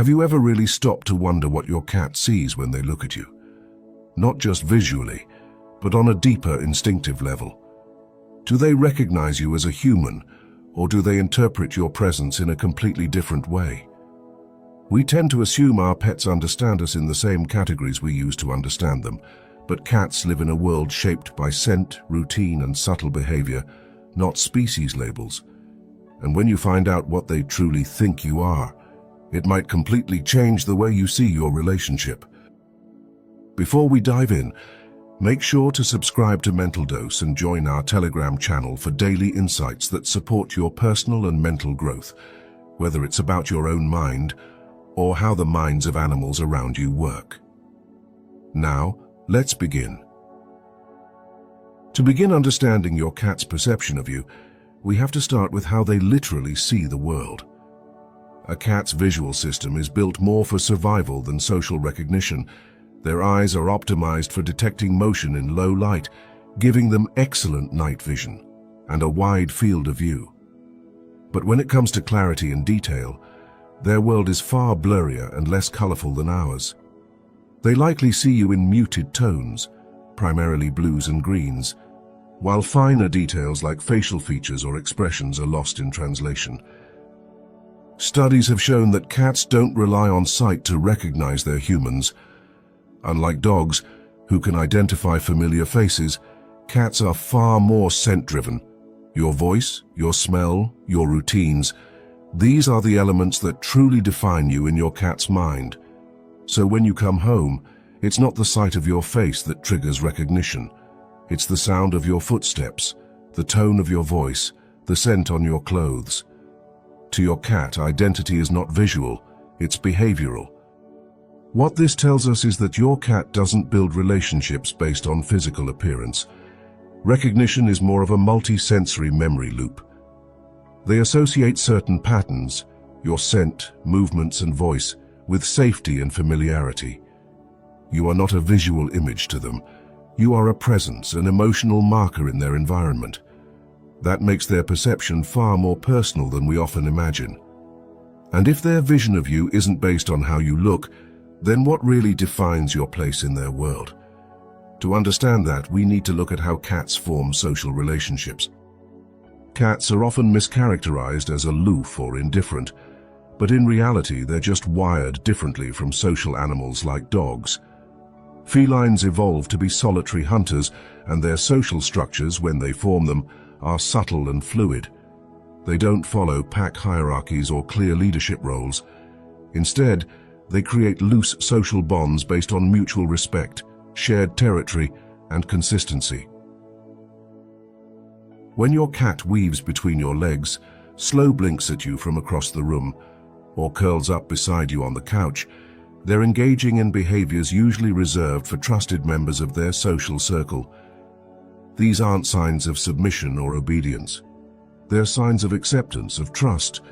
Have you ever really stopped to wonder what your cat sees when they look at you? Not just visually, but on a deeper instinctive level. Do they recognize you as a human, or do they interpret your presence in a completely different way? We tend to assume our pets understand us in the same categories we use to understand them, but cats live in a world shaped by scent, routine, and subtle behavior, not species labels. And when you find out what they truly think you are, it might completely change the way you see your relationship. Before we dive in, make sure to subscribe to Mental Dose and join our Telegram channel for daily insights that support your personal and mental growth, whether it's about your own mind or how the minds of animals around you work. Now, let's begin. To begin understanding your cat's perception of you, we have to start with how they literally see the world. A cat's visual system is built more for survival than social recognition. Their eyes are optimized for detecting motion in low light, giving them excellent night vision and a wide field of view. But when it comes to clarity and detail, their world is far blurrier and less colorful than ours. They likely see you in muted tones, primarily blues and greens, while finer details like facial features or expressions are lost in translation. Studies have shown that cats don't rely on sight to recognize their humans. Unlike dogs, who can identify familiar faces, cats are far more scent-driven. Your voice, your smell, your routines, these are the elements that truly define you in your cat's mind. So when you come home, it's not the sight of your face that triggers recognition. It's the sound of your footsteps, the tone of your voice, the scent on your clothes. To your cat, identity is not visual, it's behavioral. What this tells us is that your cat doesn't build relationships based on physical appearance. Recognition is more of a multi-sensory memory loop. They associate certain patterns, your scent, movements, and voice, with safety and familiarity. You are not a visual image to them. You are a presence, an emotional marker in their environment. That makes their perception far more personal than we often imagine. And if their vision of you isn't based on how you look, then what really defines your place in their world? To understand that, we need to look at how cats form social relationships. Cats are often mischaracterized as aloof or indifferent, but in reality they're just wired differently from social animals like dogs. Felines evolved to be solitary hunters, and their social structures, when they form them, are subtle and fluid. They don't follow pack hierarchies or clear leadership roles. Instead, they create loose social bonds based on mutual respect, shared territory, and consistency. When your cat weaves between your legs, slow blinks at you from across the room, or curls up beside you on the couch, they're engaging in behaviors usually reserved for trusted members of their social circle. These aren't signs of submission or obedience. They're signs of acceptance, of trust.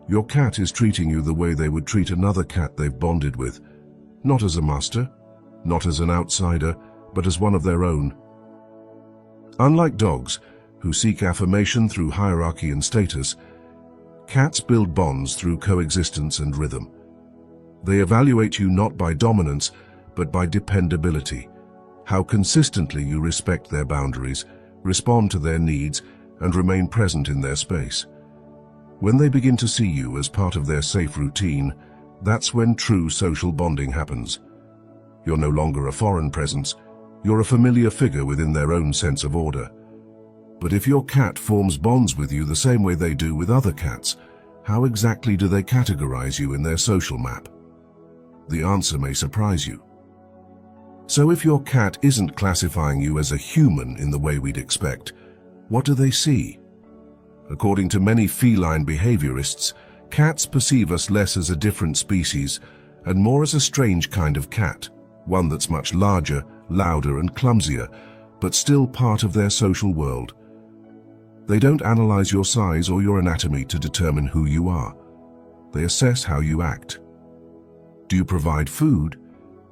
Your cat is treating you the way they would treat another cat they've bonded with. Not as a master, not as an outsider, but as one of their own. Unlike dogs, who seek affirmation through hierarchy and status, cats build bonds through coexistence and rhythm. They evaluate you not by dominance, but by dependability. How consistently you respect their boundaries, respond to their needs, and remain present in their space. When they begin to see you as part of their safe routine, that's when true social bonding happens. You're no longer a foreign presence, you're a familiar figure within their own sense of order. But if your cat forms bonds with you the same way they do with other cats, how exactly do they categorize you in their social map? The answer may surprise you. So if your cat isn't classifying you as a human in the way we'd expect, what do they see? According to many feline behaviorists, cats perceive us less as a different species and more as a strange kind of cat, one that's much larger, louder, and clumsier, but still part of their social world. They don't analyze your size or your anatomy to determine who you are. They assess how you act. Do you provide food?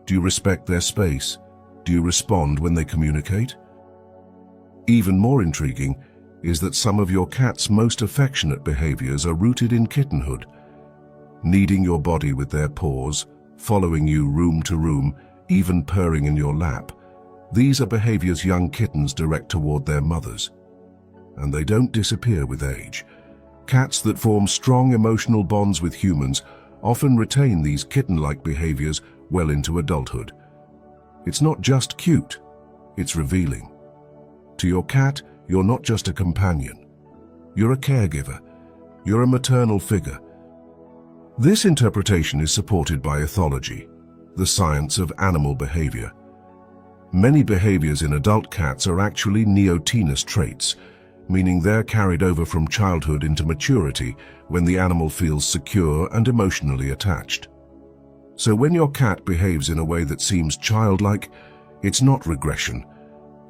Do you respect their space? Do you respond when they communicate? Even more intriguing is that some of your cat's most affectionate behaviors are rooted in kittenhood. kneading your body with their paws, following you room to room, even purring in your lap. These are behaviors young kittens direct toward their mothers. And they don't disappear with age. Cats that form strong emotional bonds with humans often retain these kitten-like behaviors well into adulthood. It's not just cute, it's revealing. To your cat, you're not just a companion. You're a caregiver. You're a maternal figure. This interpretation is supported by ethology, the science of animal behavior. Many behaviors in adult cats are actually neotenous traits, meaning they're carried over from childhood into maturity when the animal feels secure and emotionally attached. So when your cat behaves in a way that seems childlike, it's not regression.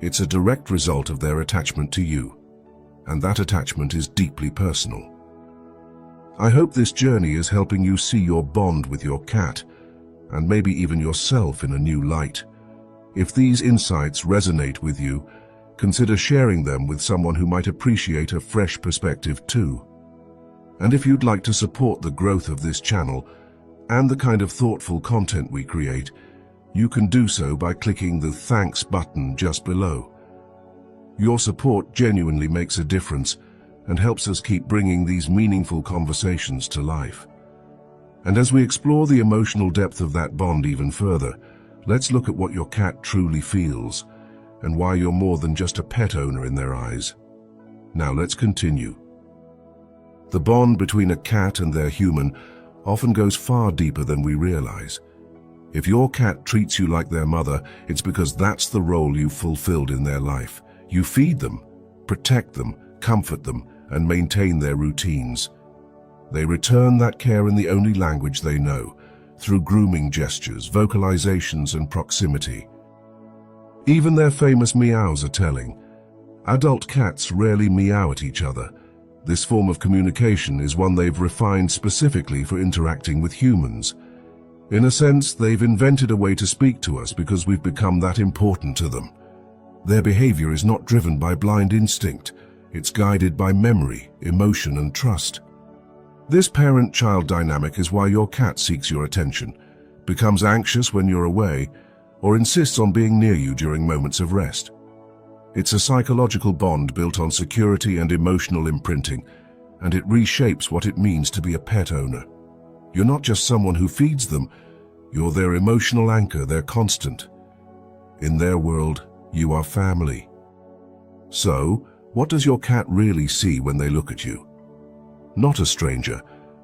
It's a direct result of their attachment to you. And that attachment is deeply personal. I hope this journey is helping you see your bond with your cat, and maybe even yourself in a new light. If these insights resonate with you, consider sharing them with someone who might appreciate a fresh perspective too. And if you'd like to support the growth of this channel and the kind of thoughtful content we create, you can do so by clicking the thanks button just below. Your support genuinely makes a difference and helps us keep bringing these meaningful conversations to life. And as we explore the emotional depth of that bond even further, let's look at what your cat truly feels and why you're more than just a pet owner in their eyes. Now let's continue. The bond between a cat and their human often goes far deeper than we realize. If your cat treats you like their mother, it's because that's the role you've fulfilled in their life. You feed them, protect them, comfort them, and maintain their routines. They return that care in the only language they know, through grooming gestures, vocalizations, and proximity. Even their famous meows are telling. Adult cats rarely meow at each other. This form of communication is one they've refined specifically for interacting with humans. In a sense, they've invented a way to speak to us because we've become that important to them. Their behavior is not driven by blind instinct. It's guided by memory, emotion, and trust. This parent-child dynamic is why your cat seeks your attention, becomes anxious when you're away, or insists on being near you during moments of rest. It's a psychological bond built on security and emotional imprinting, and it reshapes what it means to be a pet owner. You're not just someone who feeds them, you're their emotional anchor, their constant. In their world, you are family. So, what does your cat really see when they look at you? Not a stranger,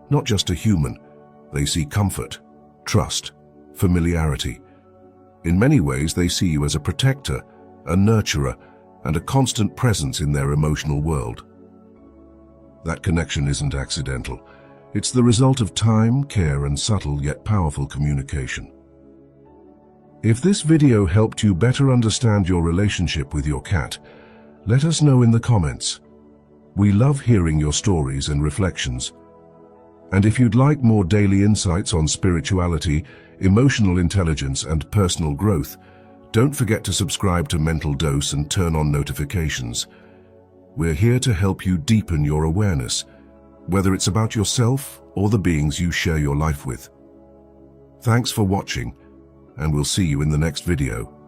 not just a human. They see comfort, trust, familiarity. In many ways, they see you as a protector, a nurturer, and a constant presence in their emotional world. That connection isn't accidental. It's the result of time, care, and subtle yet powerful communication. If this video helped you better understand your relationship with your cat, let us know in the comments. We love hearing your stories and reflections. And if you'd like more daily insights on spirituality, emotional intelligence, and personal growth, don't forget to subscribe to Mental Dose and turn on notifications. We're here to help you deepen your awareness, whether it's about yourself or the beings you share your life with. Thanks for watching, and we'll see you in the next video.